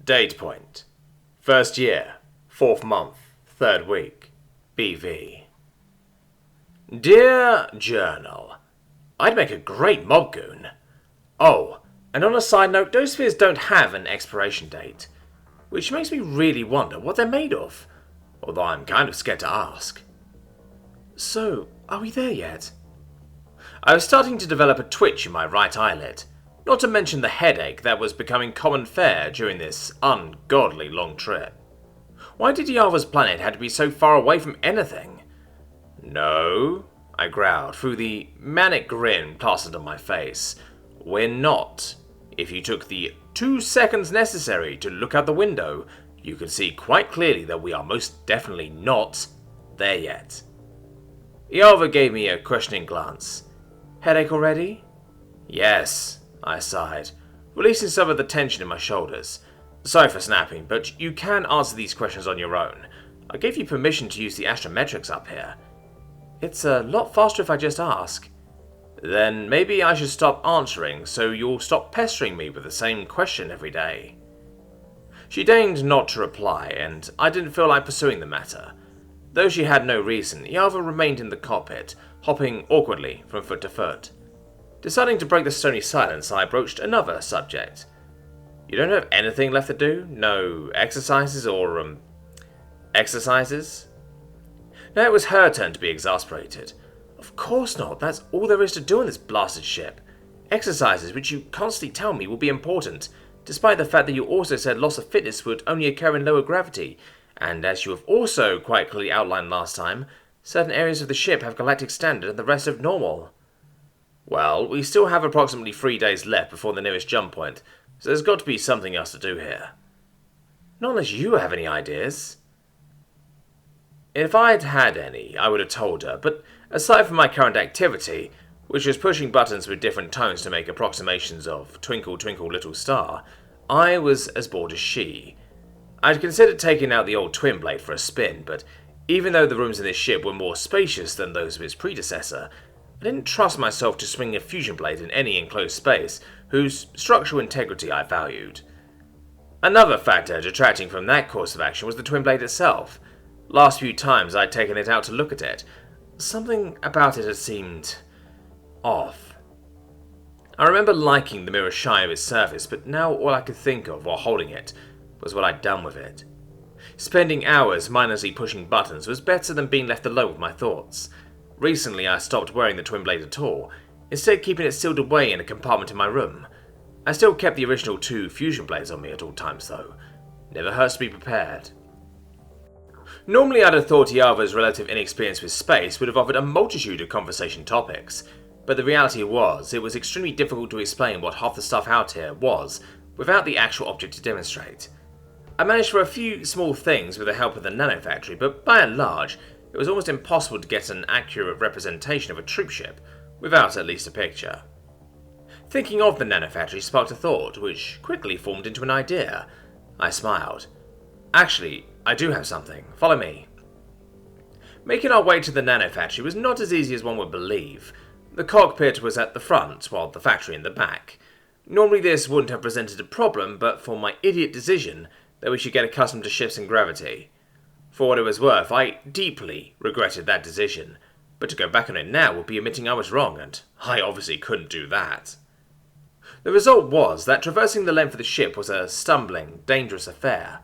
Date point. First year, 4th month, 3rd week, BV. Dear Journal, I'd make a great mob goon. Oh, and on a side note, those spheres don't have an expiration date, which makes me really wonder what they're made of, although I'm kind of scared to ask. So, are we there yet? I was starting to develop a twitch in my right eyelid, not to mention the headache that was becoming common fare during this ungodly long trip. Why did Yava's planet have to be so far away from anything? No, I growled through the manic grin plastered on my face. We're not. If you took the 2 seconds necessary to look out the window, you could see quite clearly that we are most definitely not there yet. Yava gave me a questioning glance. Headache already? Yes, I sighed, releasing some of the tension in my shoulders. Sorry for snapping, but you can answer these questions on your own. I gave you permission to use the astrometrics up here. It's a lot faster if I just ask. Then maybe I should stop answering so you'll stop pestering me with the same question every day. She deigned not to reply, and I didn't feel like pursuing the matter. Though she had no reason, Yava remained in the cockpit, hopping awkwardly from foot to foot. Deciding to break the stony silence, I broached another subject. You don't have anything left to do? No exercises or, exercises? Now it was her turn to be exasperated. Of course not, that's all there is to do on this blasted ship. Exercises which you constantly tell me will be important, despite the fact that you also said loss of fitness would only occur in lower gravity, and as you have also quite clearly outlined last time, certain areas of the ship have galactic standard and the rest have normal. Well, we still have approximately 3 days left before the nearest jump point, so there's got to be something else to do here. Not unless you have any ideas. If I'd had any, I would have told her, but aside from my current activity, which was pushing buttons with different tones to make approximations of Twinkle Twinkle Little Star, I was as bored as she. I'd considered taking out the old twin blade for a spin, but even though the rooms in this ship were more spacious than those of its predecessor, I didn't trust myself to swing a fusion blade in any enclosed space whose structural integrity I valued. Another factor detracting from that course of action was the twin blade itself. Last few times I'd taken it out to look at it, something about it had seemed off. I remember liking the mirror shine of its surface, but now all I could think of while holding it was what I'd done with it. Spending hours mindlessly pushing buttons was better than being left alone with my thoughts. Recently I stopped wearing the twin blade at all, instead keeping it sealed away in a compartment in my room. I still kept the original 2 fusion blades on me at all times though. Never hurts to be prepared. Normally I'd have thought Yava's relative inexperience with space would have offered a multitude of conversation topics, but the reality was it was extremely difficult to explain what half the stuff out here was without the actual object to demonstrate. I managed for a few small things with the help of the nanofactory, but by and large it was almost impossible to get an accurate representation of a troopship without at least a picture. Thinking of the nanofactory sparked a thought, which quickly formed into an idea. I smiled. Actually, I do have something. Follow me. Making our way to the nanofactory was not as easy as one would believe. The cockpit was at the front, while the factory in the back. Normally this wouldn't have presented a problem, but for my idiot decision that we should get accustomed to shifts in gravity. For what it was worth, I deeply regretted that decision, but to go back on it now would be admitting I was wrong, and I obviously couldn't do that. The result was that traversing the length of the ship was a stumbling, dangerous affair.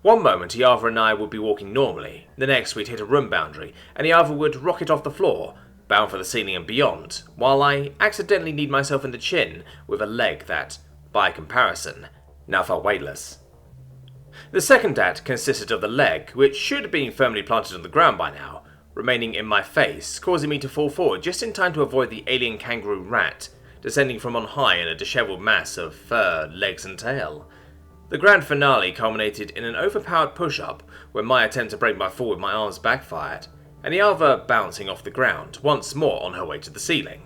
One moment Yava and I would be walking normally, the next we'd hit a room boundary, and Yava would rocket off the floor, bound for the ceiling and beyond, while I accidentally kneed myself in the chin with a leg that, by comparison, now felt weightless. The second act consisted of the leg, which should have been firmly planted on the ground by now, remaining in my face, causing me to fall forward just in time to avoid the alien kangaroo rat, descending from on high in a dishevelled mass of fur, legs and tail. The grand finale culminated in an overpowered push-up, where my attempt to break my fall with my arms backfired, and the other bouncing off the ground, once more on her way to the ceiling.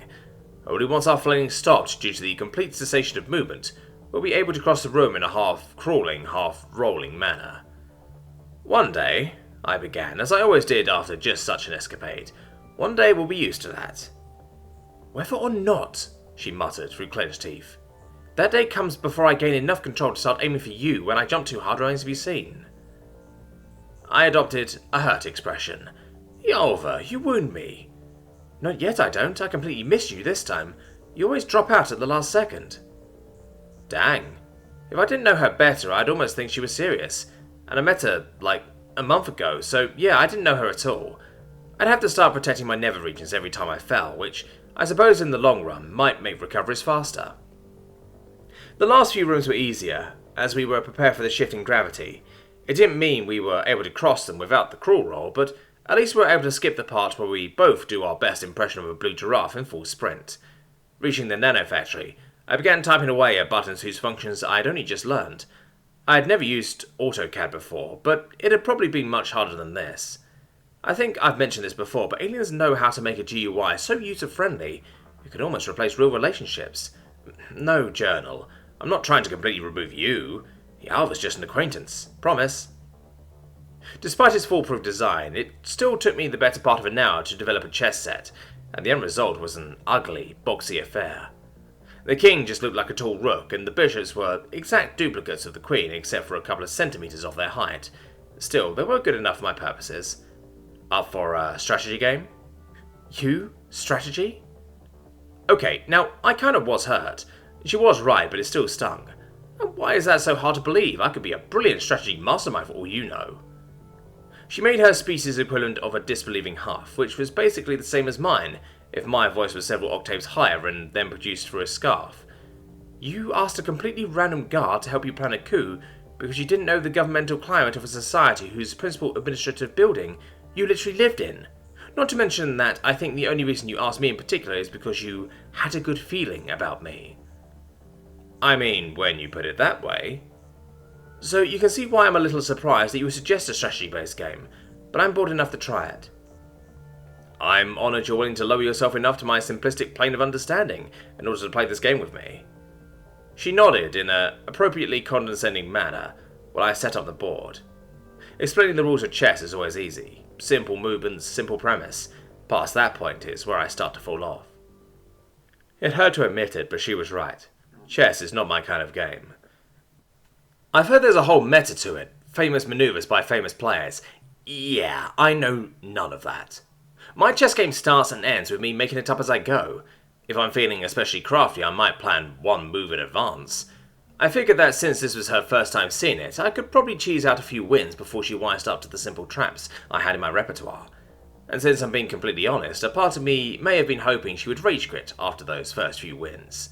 Only once our flailing stopped due to the complete cessation of movement, were we able to cross the room in a half-crawling, half-rolling manner. One day, I began, as I always did after just such an escapade, one day we'll be used to that. Whether or not, she muttered through clenched teeth. That day comes before I gain enough control to start aiming for you when I jump too hard remains to be seen. I adopted a hurt expression. Yolva, you wound me. Not yet, I don't. I completely missed you this time. You always drop out at the last second. Dang. If I didn't know her better, I'd almost think she was serious. And I met her, like, a month ago, so yeah, I didn't know her at all. I'd have to start protecting my nether regions every time I fell, which I suppose in the long run might make recoveries faster. The last few rooms were easier, as we were prepared for the shifting gravity. It didn't mean we were able to cross them without the crawl roll, but at least we were able to skip the part where we both do our best impression of a blue giraffe in full sprint. Reaching the nano factory, I began typing away at buttons whose functions I had only just learned. I had never used AutoCAD before, but it had probably been much harder than this. I think I've mentioned this before, but aliens know how to make a GUI so user-friendly, it could almost replace real relationships. No, Journal. I'm not trying to completely remove you. Yalva's just an acquaintance. Promise. Despite its foolproof design, it still took me the better part of an hour to develop a chess set, and the end result was an ugly, boxy affair. The king just looked like a tall rook, and the bishops were exact duplicates of the queen except for a couple of centimetres off their height. Still, they were good enough for my purposes. Up for a strategy game? You? Strategy? Okay, now, I kind of was hurt. She was right, but it still stung. Why is that so hard to believe? I could be a brilliant strategy mastermind for all you know. She made her species equivalent of a disbelieving huff, which was basically the same as mine, if my voice was several octaves higher and then produced through a scarf. You asked a completely random guard to help you plan a coup because you didn't know the governmental climate of a society whose principal administrative building you literally lived in. Not to mention that I think the only reason you asked me in particular is because you had a good feeling about me. I mean, when you put it that way. So you can see why I'm a little surprised that you would suggest a strategy-based game, but I'm bored enough to try it. I'm honoured you're willing to lower yourself enough to my simplistic plane of understanding in order to play this game with me. She nodded in an appropriately condescending manner while I set up the board. Explaining the rules of chess is always easy. Simple movements, simple premise. Past that point is where I start to fall off. It hurt to admit it, but she was right. Chess is not my kind of game. I've heard there's a whole meta to it, famous maneuvers by famous players. Yeah, I know none of that. My chess game starts and ends with me making it up as I go. If I'm feeling especially crafty, I might plan one move in advance. I figured that since this was her first time seeing it, I could probably cheese out a few wins before she wised up to the simple traps I had in my repertoire. And since I'm being completely honest, a part of me may have been hoping she would rage quit after those first few wins.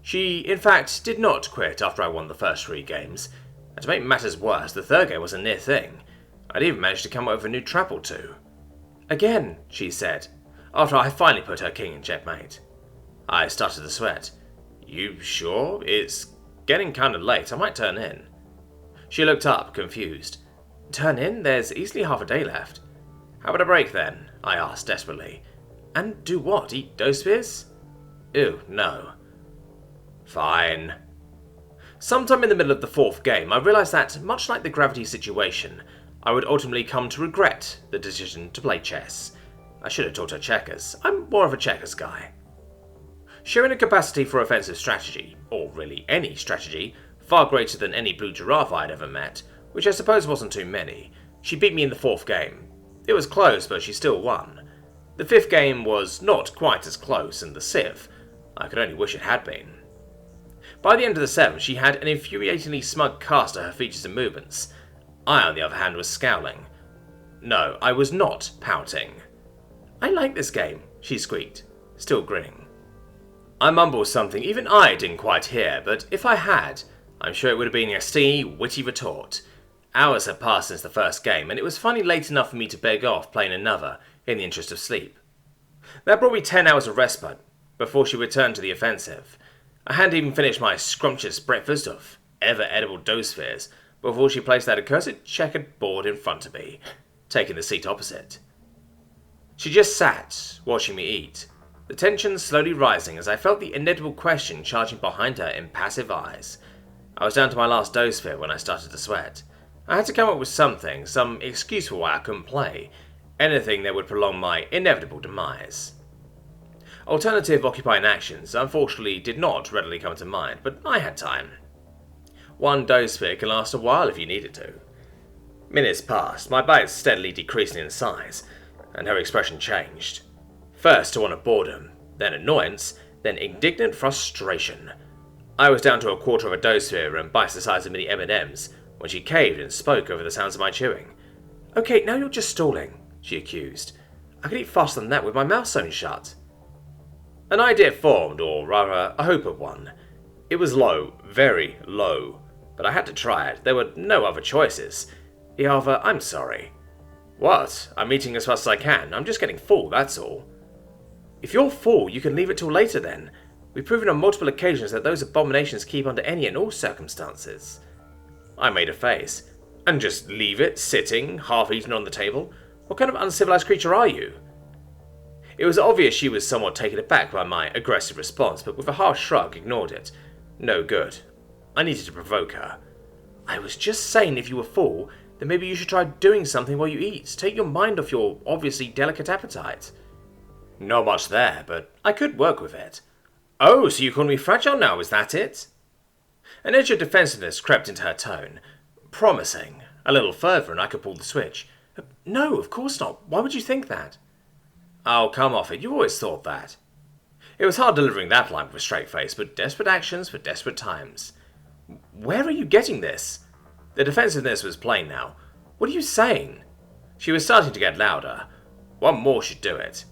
She, in fact, did not quit after I won the first 3 games, and to make matters worse, the third game was a near thing. I'd even managed to come up with a new trap or two. Again, she said, after I finally put her king in checkmate. I started to sweat. You sure? It's getting kind of late, I might turn in. She looked up, confused. Turn in? There's easily half a day left. How about a break then? I asked desperately. And do what? Eat dough spears? Ew, no. Fine. Sometime in the middle of the 4th game, I realised that, much like the gravity situation, I would ultimately come to regret the decision to play chess. I should have taught her checkers. I'm more of a checkers guy. Showing a capacity for offensive strategy, or really any strategy, far greater than any blue giraffe I'd ever met, which I suppose wasn't too many, she beat me in the 4th game. It was close, but she still won. The 5th game was not quite as close, and the 6th, I could only wish it had been. By the end of the 7th, she had an infuriatingly smug cast to her features and movements. I, on the other hand, was scowling. No, I was not pouting. I like this game, she squeaked, still grinning. I mumbled something even I didn't quite hear, but if I had, I'm sure it would have been a stingy, witty retort. Hours had passed since the first game, and it was finally late enough for me to beg off playing another, in the interest of sleep. That brought me 10 hours of respite, before she returned to the offensive. I hadn't even finished my scrumptious breakfast of ever-edible dough spheres before she placed that accursed checkered board in front of me, taking the seat opposite. She just sat, watching me eat, the tension slowly rising as I felt the inevitable question charging behind her impassive eyes. I was down to my last dough sphere when I started to sweat. I had to come up with something, some excuse for why I couldn't play, anything that would prolong my inevitable demise. Alternative occupying actions unfortunately did not readily come to mind, but I had time. One dose sphere can last a while if you need it to. Minutes passed, my bite steadily decreasing in size, and her expression changed. First to one of boredom, then annoyance, then indignant frustration. I was down to a quarter of a dose sphere and bites the size of mini M&Ms when she caved and spoke over the sounds of my chewing. "Okay, now you're just stalling," she accused. "I could eat faster than that with my mouth sewn shut." An idea formed, or rather a hope of one. It was low, very low, but I had to try it. There were no other choices. Iava, I'm sorry. What? I'm eating as fast as I can. I'm just getting full, that's all. If you're full, you can leave it till later then. We've proven on multiple occasions that those abominations keep under any and all circumstances. I made a face. And just leave it, sitting, half-eaten on the table? What kind of uncivilized creature are you? It was obvious she was somewhat taken aback by my aggressive response, but with a harsh shrug ignored it. No good. I needed to provoke her. I was just saying if you were full, then maybe you should try doing something while you eat. Take your mind off your obviously delicate appetite. Not much there, but I could work with it. Oh, so you call me fragile now, is that it? An edge of defensiveness crept into her tone. Promising. A little further and I could pull the switch. No, of course not. Why would you think that? Oh, come off it. You always thought that. It was hard delivering that line with a straight face, but desperate actions for desperate times. Where are you getting this? The defensiveness was plain now. What are you saying? She was starting to get louder. One more should do it.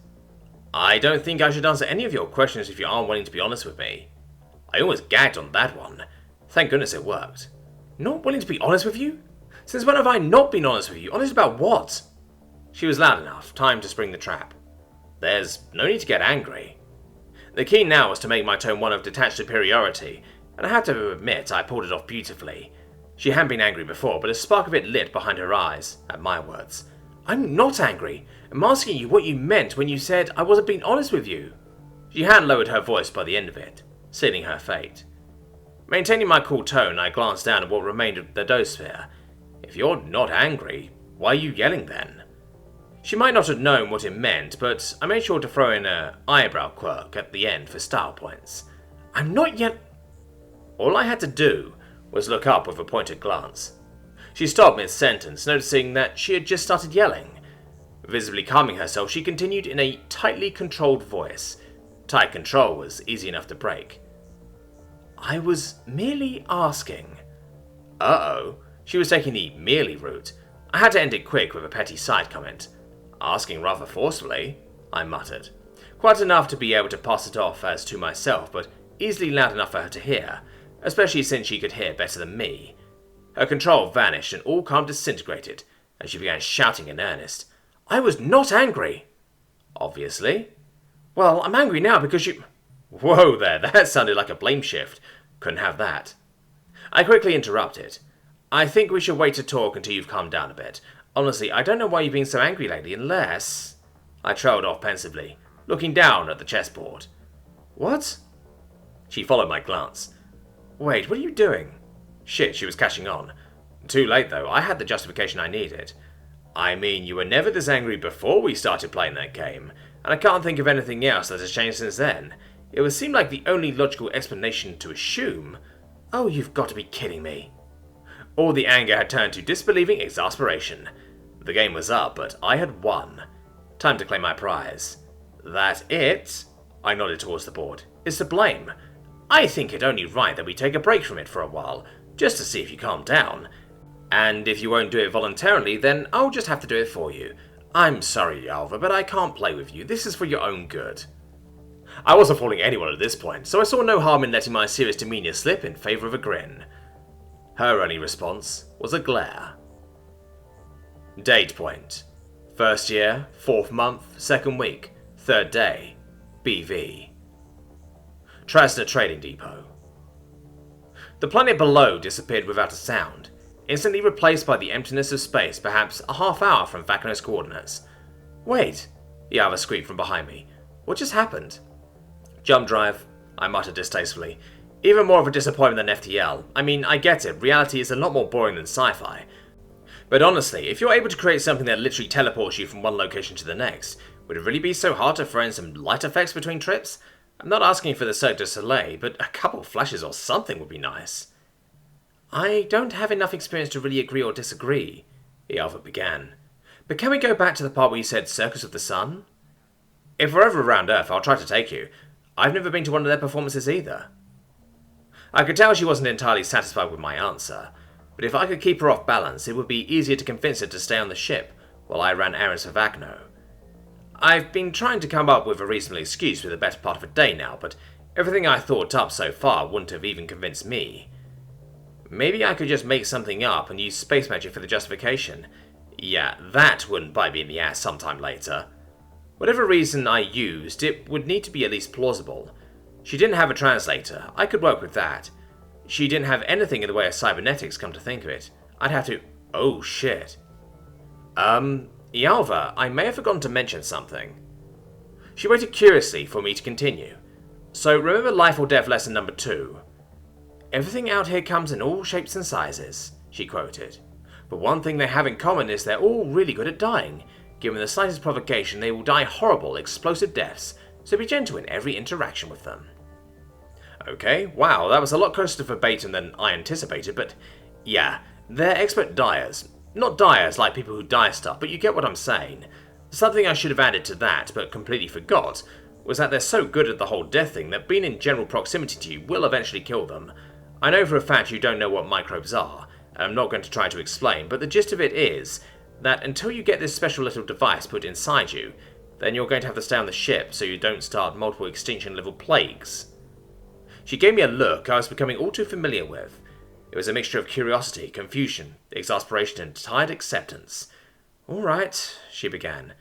I don't think I should answer any of your questions if you aren't willing to be honest with me. I almost gagged on that one. Thank goodness it worked. Not willing to be honest with you? Since when have I not been honest with you? Honest about what? She was loud enough. Time to spring the trap. There's no need to get angry. The key now was to make my tone one of detached superiority, and I have to admit I pulled it off beautifully. She hadn't been angry before, but a spark of it lit behind her eyes at my words. I'm not angry. I'm asking you what you meant when you said I wasn't being honest with you. She had lowered her voice by the end of it, sealing her fate. Maintaining my cool tone, I glanced down at what remained of the dosphere. If you're not angry, why are you yelling then? She might not have known what it meant, but I made sure to throw in an eyebrow quirk at the end for style points. I'm not yet... All I had to do was look up with a pointed glance. She stopped mid-sentence, noticing that she had just started yelling. Visibly calming herself, she continued in a tightly controlled voice. Tight control was easy enough to break. I was merely asking. Uh-oh. She was taking the merely route. I had to end it quick with a petty side comment. Asking rather forcefully, I muttered. Quite enough to be able to pass it off as to myself, but easily loud enough for her to hear, especially since she could hear better than me. Her control vanished and all calm disintegrated as she began shouting in earnest. I was not angry. Obviously. Well, I'm angry now because you... Whoa there, that sounded like a blame shift. Couldn't have that. I quickly interrupted. I think we should wait to talk until you've calmed down a bit. Honestly, I don't know why you've been so angry lately unless... I trailed off pensively, looking down at the chessboard. What? She followed my glance. Wait, what are you doing? Shit, she was catching on. Too late though, I had the justification I needed. I mean, you were never this angry before we started playing that game, and I can't think of anything else that has changed since then. It would seem like the only logical explanation to assume... Oh, you've got to be kidding me. All the anger had turned to disbelieving exasperation. The game was up, but I had won. Time to claim my prize. That it, I nodded towards the board, is to blame. I think it only right that we take a break from it for a while, just to see if you calm down. And if you won't do it voluntarily, then I'll just have to do it for you. I'm sorry, Alva, but I can't play with you. This is for your own good. I wasn't fooling anyone at this point, so I saw no harm in letting my serious demeanour slip in favour of a grin. Her only response was a glare. Date point. First year, 4th month, 2nd week, 3rd day. BV. Trasna Trading Depot. The planet below disappeared without a sound, instantly replaced by the emptiness of space perhaps a half hour from Vacano's coordinates. Wait, Yava squeaked from behind me. What just happened? Jump drive, I muttered distastefully. Even more of a disappointment than FTL. I mean, I get it, reality is a lot more boring than sci-fi. But honestly, if you're able to create something that literally teleports you from one location to the next, would it really be so hard to throw in some light effects between trips? I'm not asking for the Cirque du Soleil, but a couple flashes or something would be nice. I don't have enough experience to really agree or disagree, Harbert began. But can we go back to the part where you said Circus of the Sun? If we're ever around Earth, I'll try to take you. I've never been to one of their performances either. I could tell she wasn't entirely satisfied with my answer, but if I could keep her off balance, it would be easier to convince her to stay on the ship while I ran errands for Vagno. I've been trying to come up with a reasonable excuse for the better part of a day now, but everything I thought up so far wouldn't have even convinced me. Maybe I could just make something up and use space magic for the justification. Yeah, that wouldn't bite me in the ass sometime later. Whatever reason I used, it would need to be at least plausible. She didn't have a translator. I could work with that. She didn't have anything in the way of cybernetics, come to think of it. I'd have to... Oh, shit. Yalva, I may have forgotten to mention something. She waited curiously for me to continue. So remember Life or Death lesson number 2? Everything out here comes in all shapes and sizes, she quoted. But one thing they have in common is they're all really good at dying. Given the slightest provocation, they will die horrible, explosive deaths, so be gentle in every interaction with them. Okay, wow, that was a lot closer to verbatim than I anticipated, but yeah, they're expert dyers. Not dyers like people who dye stuff, but you get what I'm saying. Something I should have added to that, but completely forgot, was that they're so good at the whole death thing that being in general proximity to you will eventually kill them. I know for a fact you don't know what microbes are, and I'm not going to try to explain, but the gist of it is that until you get this special little device put inside you, then you're going to have to stay on the ship so you don't start multiple extinction-level plagues. She gave me a look I was becoming all too familiar with. It was a mixture of curiosity, confusion, exasperation, and tired acceptance. All right, she began.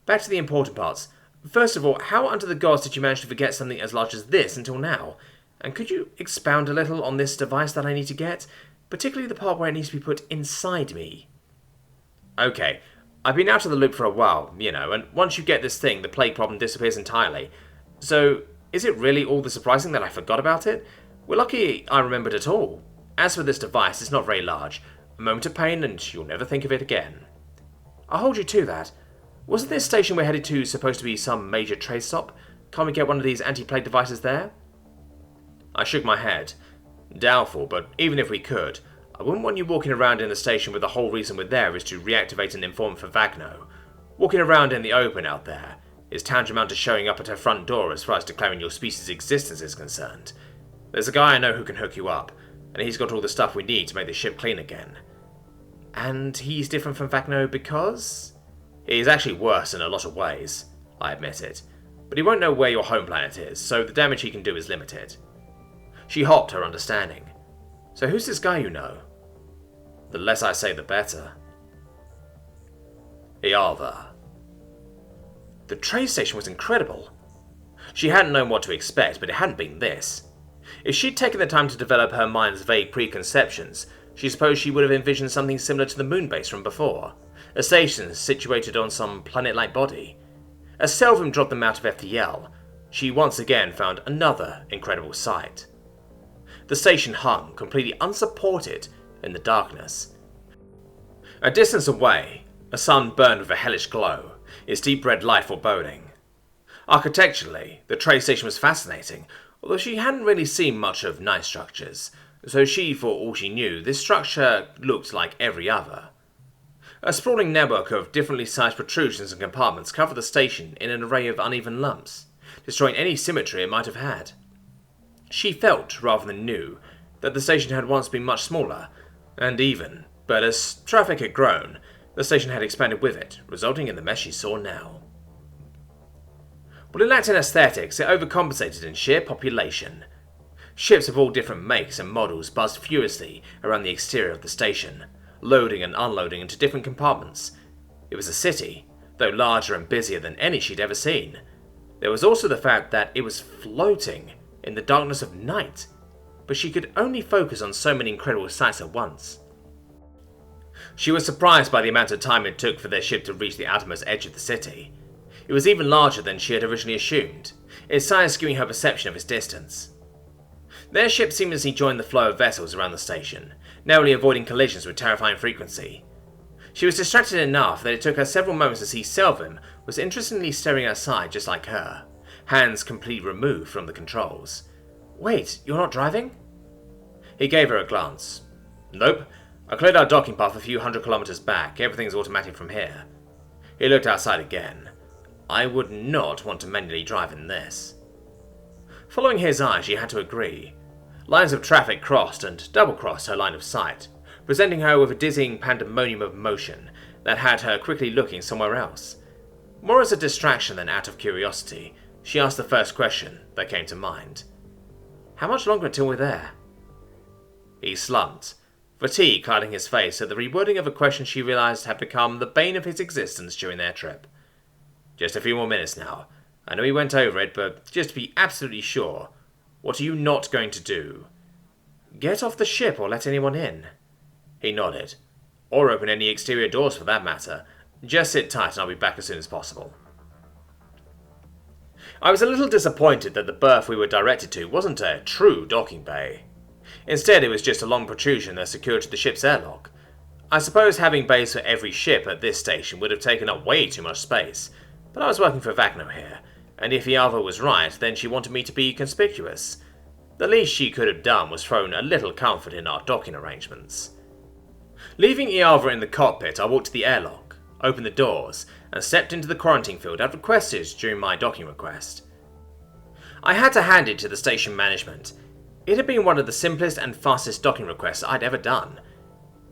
Back to the important parts. First of all, how under the gods did you manage to forget something as large as this until now? And could you expound a little on this device that I need to get? Particularly the part where it needs to be put inside me. Okay, I've been out of the loop for a while, and once you get this thing, the plague problem disappears entirely. So, is it really all the surprising that I forgot about it? We're lucky I remembered at all. As for this device, it's not very large. A moment of pain and you'll never think of it again. I'll hold you to that. Wasn't this station we're headed to supposed to be some major trade stop? Can't we get one of these anti-plague devices there? I shook my head. Doubtful, but even if we could, I wouldn't want you walking around in the station with the whole reason we're there is to reactivate an informant for Vagno. Walking around in the open out there is tantamount to showing up at her front door as far as declaring your species' existence is concerned. There's a guy I know who can hook you up, and he's got all the stuff we need to make the ship clean again. And he's different from Vagno because? He's actually worse in a lot of ways, I admitted, but he won't know where your home planet is, so the damage he can do is limited. She hopped her understanding. So who's this guy you know? The less I say, the better. Ialva. The trade station was incredible. She hadn't known what to expect, but it hadn't been this. If she'd taken the time to develop her mind's vague preconceptions, she supposed she would have envisioned something similar to the moon base from before. A station situated on some planet-like body. As Selvin dropped them out of FTL, she once again found another incredible sight. The station hung, completely unsupported, in the darkness. A distance away, a sun burned with a hellish glow, its deep red light foreboding. Architecturally, the trade station was fascinating, although she hadn't really seen much of night structures, so she, for all she knew, this structure looked like every other. A sprawling network of differently sized protrusions and compartments covered the station in an array of uneven lumps, destroying any symmetry it might have had. She felt, rather than knew, that the station had once been much smaller, and even, but as traffic had grown, the station had expanded with it, resulting in the mess she saw now. While it lacked in aesthetics, it overcompensated in sheer population. Ships of all different makes and models buzzed furiously around the exterior of the station, loading and unloading into different compartments. It was a city, though larger and busier than any she'd ever seen. There was also the fact that it was floating in the darkness of night, but she could only focus on so many incredible sights at once. She was surprised by the amount of time it took for their ship to reach the outermost edge of the city. It was even larger than she had originally assumed, its size skewing her perception of its distance. Their ship seamlessly joined the flow of vessels around the station, narrowly avoiding collisions with terrifying frequency. She was distracted enough that it took her several moments to see Selvin was interestingly staring outside just like her, hands completely removed from the controls. "Wait, you're not driving?" He gave her a glance. "Nope. I cleared our docking path a few hundred kilometers back. Everything's automatic from here." He looked outside again. I would not want to manually drive in this. Following his eye, she had to agree. Lines of traffic crossed and double-crossed her line of sight, presenting her with a dizzying pandemonium of motion that had her quickly looking somewhere else. More as a distraction than out of curiosity, she asked the first question that came to mind. "How much longer until we're there?" He slumped, fatigue clouding his face at the rewording of a question she realized had become the bane of his existence during their trip. "Just a few more minutes now. I know we went over it, but just to be absolutely sure, what are you not going to do?" "Get off the ship or let anyone in." He nodded. "Or open any exterior doors for that matter. Just sit tight and I'll be back as soon as possible." I was a little disappointed that the berth we were directed to wasn't a true docking bay. Instead, it was just a long protrusion that secured to the ship's airlock. I suppose having bays for every ship at this station would have taken up way too much space, but I was working for Vagno here, and if Iava was right, then she wanted me to be conspicuous. The least she could have done was thrown a little comfort in our docking arrangements. Leaving Iava in the cockpit, I walked to the airlock, opened the doors, and stepped into the quarantine field I'd requested during my docking request. I had to hand it to the station management. It had been one of the simplest and fastest docking requests I'd ever done.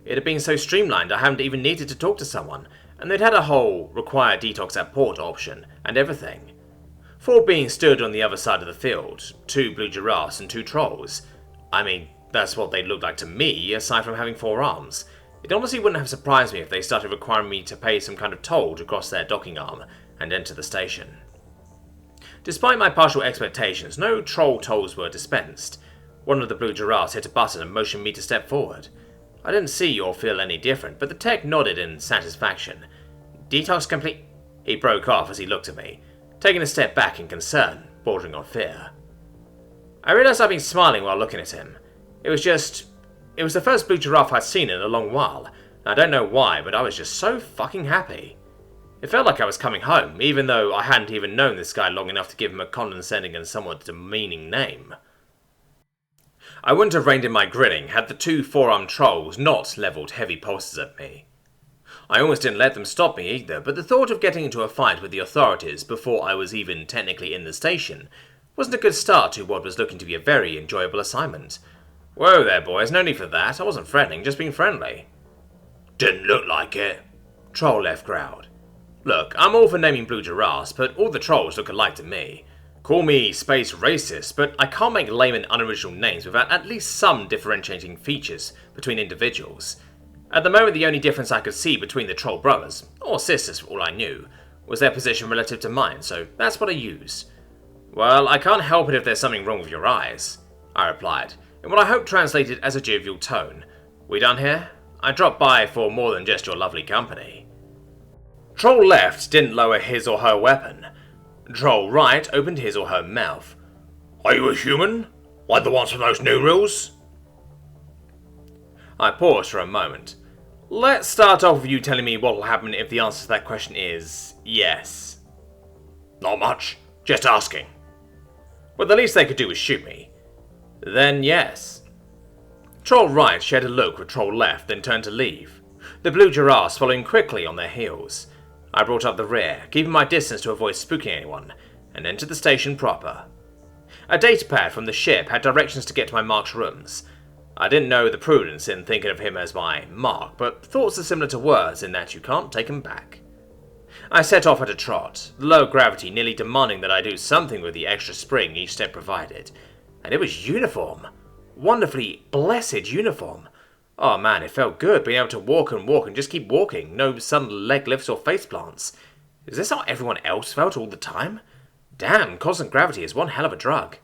It had been so streamlined I hadn't even needed to talk to someone, and they'd had a whole require detox at port option and everything. 4 beings stood on the other side of the field, 2 blue giraffes and 2 trolls. I mean, that's what they looked like to me, aside from having 4 arms. It honestly wouldn't have surprised me if they started requiring me to pay some kind of toll to cross their docking arm and enter the station. Despite my partial expectations, no troll tolls were dispensed. One of the blue giraffes hit a button and motioned me to step forward. I didn't see or feel any different, but the tech nodded in satisfaction. "Detox complete." He broke off as he looked at me, taking a step back in concern, bordering on fear. I realized I'd been smiling while looking at him. It was the first blue giraffe I'd seen in a long while, and I don't know why, but I was just so fucking happy. It felt like I was coming home, even though I hadn't even known this guy long enough to give him a condescending and somewhat demeaning name. I wouldn't have reined in my grinning had the 2 4-armed trolls not levelled heavy pulses at me. I almost didn't let them stop me either, but the thought of getting into a fight with the authorities before I was even technically in the station wasn't a good start to what was looking to be a very enjoyable assignment. "Whoa there, boys, no need for that. I wasn't threatening, just being friendly." "Didn't look like it," Troll Left growled. "Look, I'm all for naming blue giraffes, but all the trolls look alike to me. Call me space racist, but I can't make lame and unoriginal names without at least some differentiating features between individuals. At the moment, the only difference I could see between the troll brothers, or sisters for all I knew, was their position relative to mine, so that's what I used." "Well, I can't help it if there's something wrong with your eyes," I replied, in what I hope translated as a jovial tone. "We done here? I dropped by for more than just your lovely company." Troll Left didn't lower his or her weapon. Troll Right opened his or her mouth. "Are you a human? Like the ones from those new rules?" I paused for a moment. Let's start off with you telling me what will happen if the answer to that question is yes. "Not much. Just asking." Well, the least they could do was shoot me. Then yes. Troll Right shared a look with Troll Left, then turned to leave, the blue giraffes following quickly on their heels. I brought up the rear, keeping my distance to avoid spooking anyone, and entered the station proper. A datapad from the ship had directions to get to my Mark's rooms. I didn't know the prudence in thinking of him as my Mark, but thoughts are similar to words in that you can't take them back. I set off at a trot, the low gravity nearly demanding that I do something with the extra spring each step provided. And it was uniform. Wonderfully blessed uniform. Oh man, it felt good being able to walk and just keep walking, no sudden leg lifts or face plants. Is this how everyone else felt all the time? Damn, constant gravity is one hell of a drug.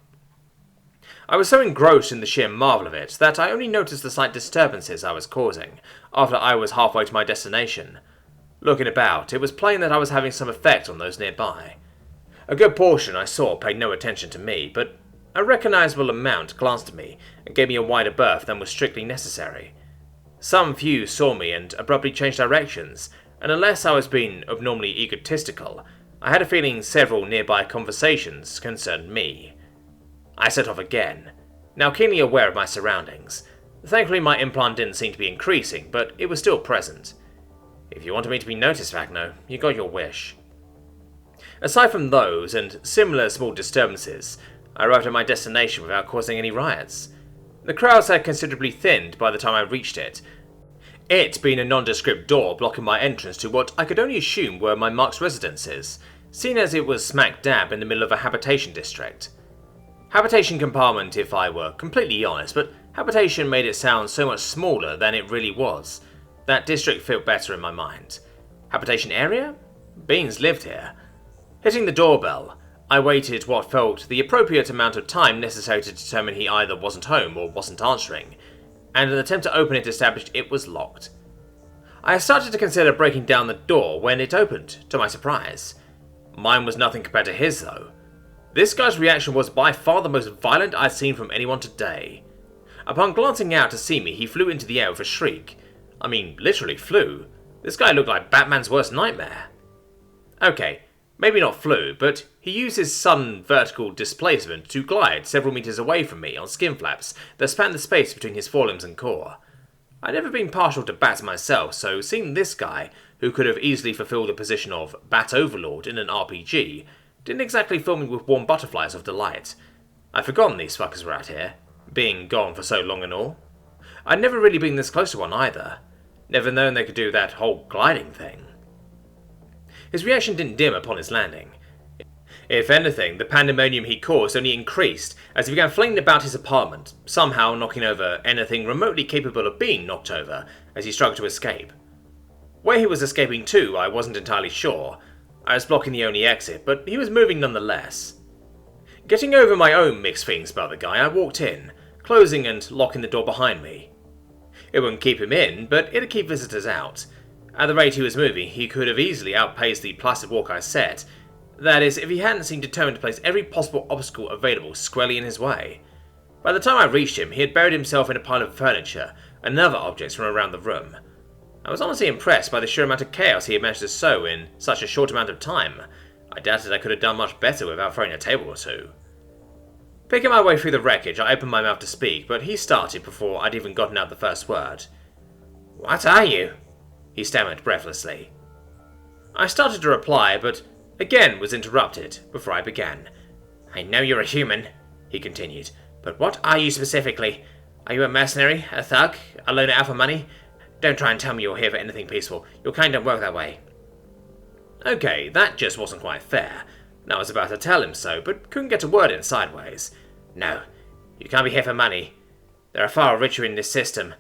I was so engrossed in the sheer marvel of it that I only noticed the slight disturbances I was causing after I was halfway to my destination. Looking about, it was plain that I was having some effect on those nearby. A good portion I saw paid no attention to me, but a recognizable amount glanced at me and gave me a wider berth than was strictly necessary. Some few saw me and abruptly changed directions, and unless I was being abnormally egotistical, I had a feeling several nearby conversations concerned me. I set off again, now keenly aware of my surroundings. Thankfully my implant didn't seem to be increasing, but it was still present. If you wanted me to be noticed, Vagno, you got your wish. Aside from those and similar small disturbances, I arrived at my destination without causing any riots. The crowds had considerably thinned by the time I reached it, being a nondescript door blocking my entrance to what I could only assume were my mark's residences, seeing as it was smack dab in the middle of a habitation district. Habitation compartment, if I were completely honest, but habitation made it sound so much smaller than it really was. That district felt better in my mind. Habitation area? Beans lived here. Hitting the doorbell, I waited what felt the appropriate amount of time necessary to determine he either wasn't home or wasn't answering, and an attempt to open it established it was locked. I started to consider breaking down the door when it opened, to my surprise. Mine was nothing compared to his, though. This guy's reaction was by far the most violent I'd seen from anyone today. Upon glancing out to see me, he flew into the air with a shriek. I mean, literally flew. This guy looked like Batman's worst nightmare. Okay, maybe not flew, but he used his sudden vertical displacement to glide several meters away from me on skin flaps that spanned the space between his forelimbs and core. I'd never been partial to bats myself, so seeing this guy, who could have easily fulfilled the position of Bat Overlord in an RPG, didn't exactly fill me with warm butterflies of delight. I'd forgotten these fuckers were out here, being gone for so long and all. I'd never really been this close to one either. Never known they could do that whole gliding thing. His reaction didn't dim upon his landing. If anything, the pandemonium he caused only increased as he began flinging about his apartment, somehow knocking over anything remotely capable of being knocked over as he struggled to escape. Where he was escaping to, I wasn't entirely sure. I was blocking the only exit, but he was moving nonetheless. Getting over my own mixed feelings about the guy, I walked in, closing and locking the door behind me. It wouldn't keep him in, but it'd keep visitors out. At the rate he was moving, he could have easily outpaced the placid walk I set. That is, if he hadn't seemed determined to place every possible obstacle available squarely in his way. By the time I reached him, he had buried himself in a pile of furniture and other objects from around the room. I was honestly impressed by the sheer amount of chaos he had managed to sow in such a short amount of time. I doubted I could have done much better without throwing a table or two. Picking my way through the wreckage, I opened my mouth to speak, but he started before I'd even gotten out the first word. "What are you?" he stammered breathlessly. I started to reply, but again was interrupted before I began. "I know you're a human," he continued, "but what are you specifically? Are you a mercenary, a thug, a loner out for money? Don't try and tell me you're here for anything peaceful. Your kind don't work that way." Okay, that just wasn't quite fair. I was about to tell him so, but couldn't get a word in sideways. "No, you can't be here for money. There are far richer in this system.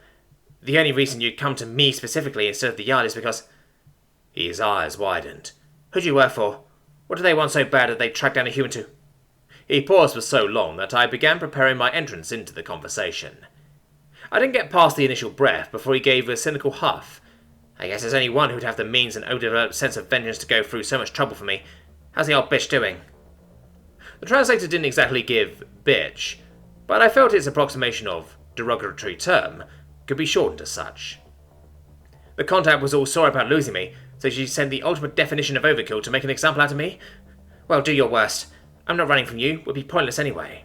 The only reason you'd come to me specifically instead of the yard is because..." His eyes widened. "Who do you work for? What do they want so bad that they track down a human to..." He paused for so long that I began preparing my entrance into the conversation. I didn't get past the initial breath before he gave a cynical huff. "I guess there's only one who'd have the means and overdeveloped sense of vengeance to go through so much trouble for me. How's the old bitch doing?" The translator didn't exactly give bitch, but I felt its approximation of derogatory term could be shortened as such. "The contact was all sorry about losing me, so she sent the ultimate definition of overkill to make an example out of me? Well, do your worst. I'm not running from you, would be pointless anyway."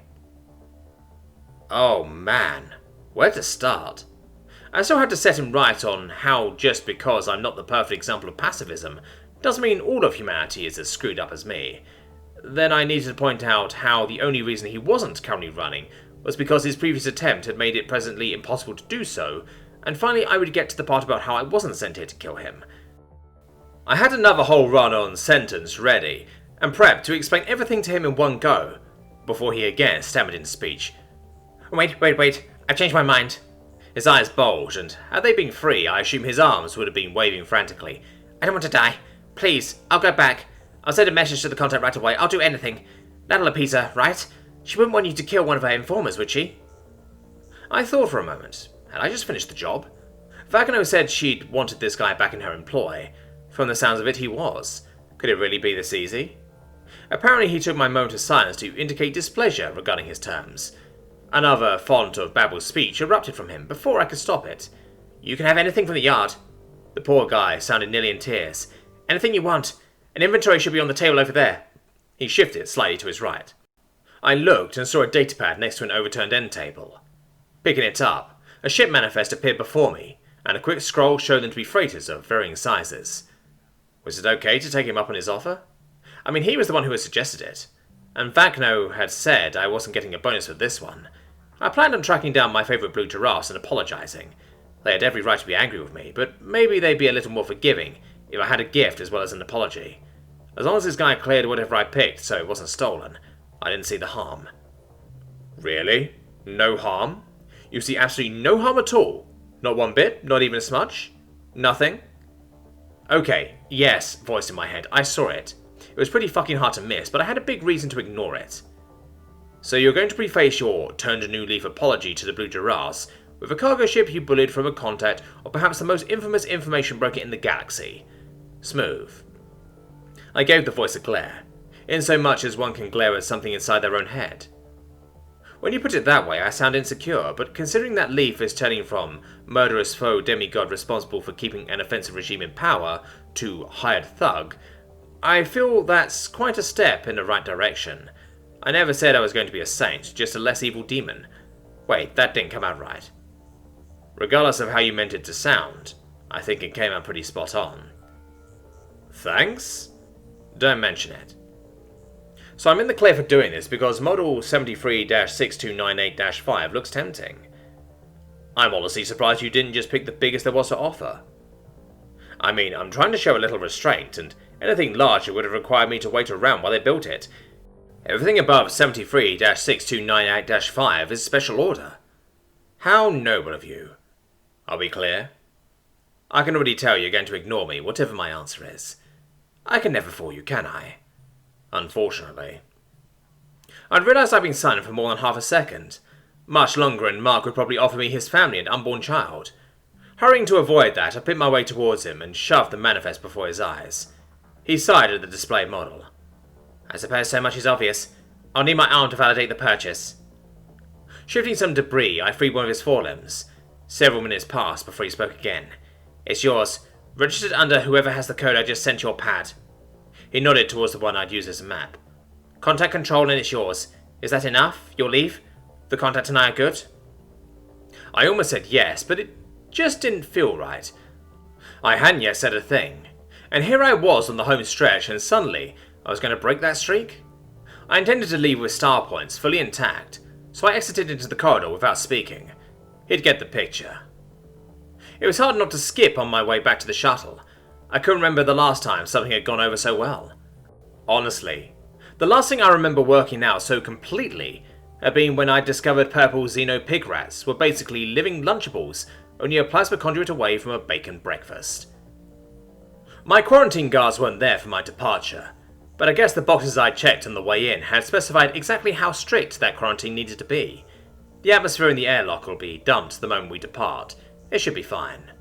Oh man, where to start? I still had to set him right on how just because I'm not the perfect example of pacifism doesn't mean all of humanity is as screwed up as me. Then I needed to point out how the only reason he wasn't currently running was because his previous attempt had made it presently impossible to do so, and finally I would get to the part about how I wasn't sent here to kill him. I had another whole run-on sentence ready, and prepped to explain everything to him in one go, before he again stammered in speech. Wait, I've changed my mind." His eyes bulged, and had they been free, I assume his arms would have been waving frantically. "I don't want to die. Please, I'll go back. I'll send a message to the contact right away. I'll do anything. That'll appease her, right? She wouldn't want you to kill one of her informers, would she?" I thought for a moment. Had I just finished the job? Vagno said she'd wanted this guy back in her employ. From the sounds of it, he was. Could it really be this easy? Apparently he took my moment of silence to indicate displeasure regarding his terms. Another font of babbled speech erupted from him before I could stop it. You can have anything from the yard. The poor guy sounded nearly in tears. Anything you want. An inventory should be on the table over there. He shifted slightly to his right. I looked and saw a datapad next to an overturned end table. Picking it up, a ship manifest appeared before me, and a quick scroll showed them to be freighters of varying sizes. Was it okay to take him up on his offer? I mean, he was the one who had suggested it, and Vacno had said I wasn't getting a bonus for this one. I planned on tracking down my favourite blue giraffes and apologising. They had every right to be angry with me, but maybe they'd be a little more forgiving if I had a gift as well as an apology. As long as this guy cleared whatever I picked so it wasn't stolen, I didn't see the harm. Really? No harm? You see absolutely no harm at all? Not one bit? Not even a smudge? Nothing? Okay, yes, voice in my head, I saw it. It was pretty fucking hard to miss, but I had a big reason to ignore it. So you're going to preface your turned a new leaf apology to the Blue Giraffes with a cargo ship you bullied from a contact or perhaps the most infamous information broker in the galaxy. Smooth. I gave the voice a glare, in so much as one can glare at something inside their own head. When you put it that way, I sound insecure, but considering that Leaf is turning from murderous foe demigod responsible for keeping an offensive regime in power to hired thug, I feel that's quite a step in the right direction. I never said I was going to be a saint, just a less evil demon. Wait, that didn't come out right. Regardless of how you meant it to sound, I think it came out pretty spot on. Thanks? Don't mention it. So I'm in the clear for doing this because model 73-6298-5 looks tempting. I'm honestly surprised you didn't just pick the biggest there was to offer. I mean, I'm trying to show a little restraint, and anything larger would have required me to wait around while they built it. Everything above 73-6298-5 is special order. How noble of you. Are we clear? I can already tell you're going to ignore me, whatever my answer is. I can never fool you, can I? Unfortunately. I'd realised I'd been silent for more than half a second. Much longer and Mark would probably offer me his family and unborn child. Hurrying to avoid that, I picked my way towards him and shoved the manifest before his eyes. He sighed at the display model. I suppose so much is obvious. I'll need my arm to validate the purchase. Shifting some debris, I freed one of his forelimbs. Several minutes passed before he spoke again. It's yours. Registered under whoever has the code I just sent your pad. He nodded towards the one I'd use as a map. Contact control and it's yours. Is that enough? Your leave? The contact and I are good? I almost said yes, but it just didn't feel right. I hadn't yet said a thing. And here I was on the home stretch and suddenly I was going to break that streak? I intended to leave with star points fully intact, so I exited into the corridor without speaking. He'd get the picture. It was hard not to skip on my way back to the shuttle. I couldn't remember the last time something had gone over so well. Honestly, the last thing I remember working out so completely had been when I discovered purple Xeno pig rats were basically living Lunchables, only a plasma conduit away from a bacon breakfast. My quarantine guards weren't there for my departure, but I guess the boxes I checked on the way in had specified exactly how strict that quarantine needed to be. The atmosphere in the airlock will be dumped the moment we depart. It should be fine.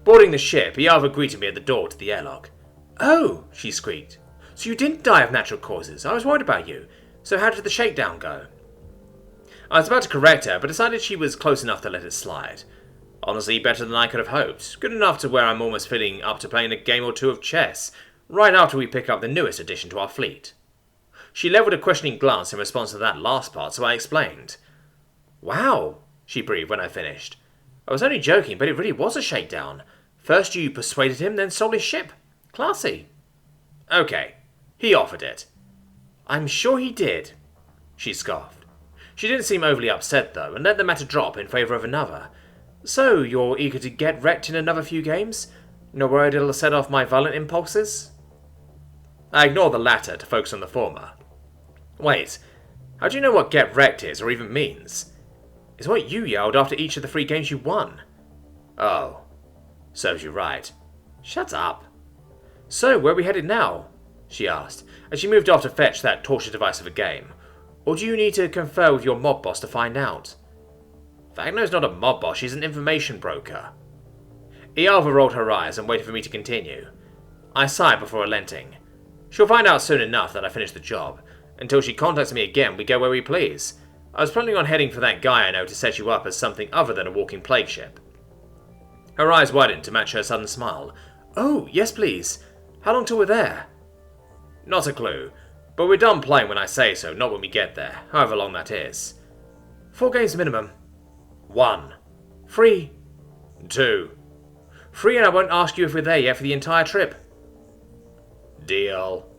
Boarding the ship, Iava greeted me at the door to the airlock. Oh, she squeaked. So you didn't die of natural causes. I was worried about you. So how did the shakedown go? I was about to correct her, but decided she was close enough to let it slide. Honestly, better than I could have hoped. Good enough to where I'm almost feeling up to playing a game or two of chess, right after we pick up the newest addition to our fleet. She leveled a questioning glance in response to that last part, so I explained. Wow, she breathed when I finished. I was only joking, but it really was a shakedown. First you persuaded him, then stole his ship. Classy. Okay, he offered it. I'm sure he did, she scoffed. She didn't seem overly upset, though, and let the matter drop in favour of another. So, you're eager to get wrecked in another few games? Not worried it'll set off my violent impulses? I ignored the latter to focus on the former. Wait, how do you know what get wrecked is, or even means? It's what you yelled after each of the 3 games you won. Oh, serves you right. Shut up. So, where are we headed now? She asked, as she moved off to fetch that torture device of a game. Or do you need to confer with your mob boss to find out? Vagno's not a mob boss, she's an information broker. Iava rolled her eyes and waited for me to continue. I sighed before relenting. She'll find out soon enough that I finished the job. Until she contacts me again, we go where we please. I was planning on heading for that guy I know to set you up as something other than a walking plague ship. Her eyes widened to match her sudden smile. Oh, yes please. How long till we're there? Not a clue, but we're done playing when I say so, not when we get there, however long that is. 4 games minimum. 1. Free. 2. Free, and I won't ask you if we're there yet for the entire trip. Deal.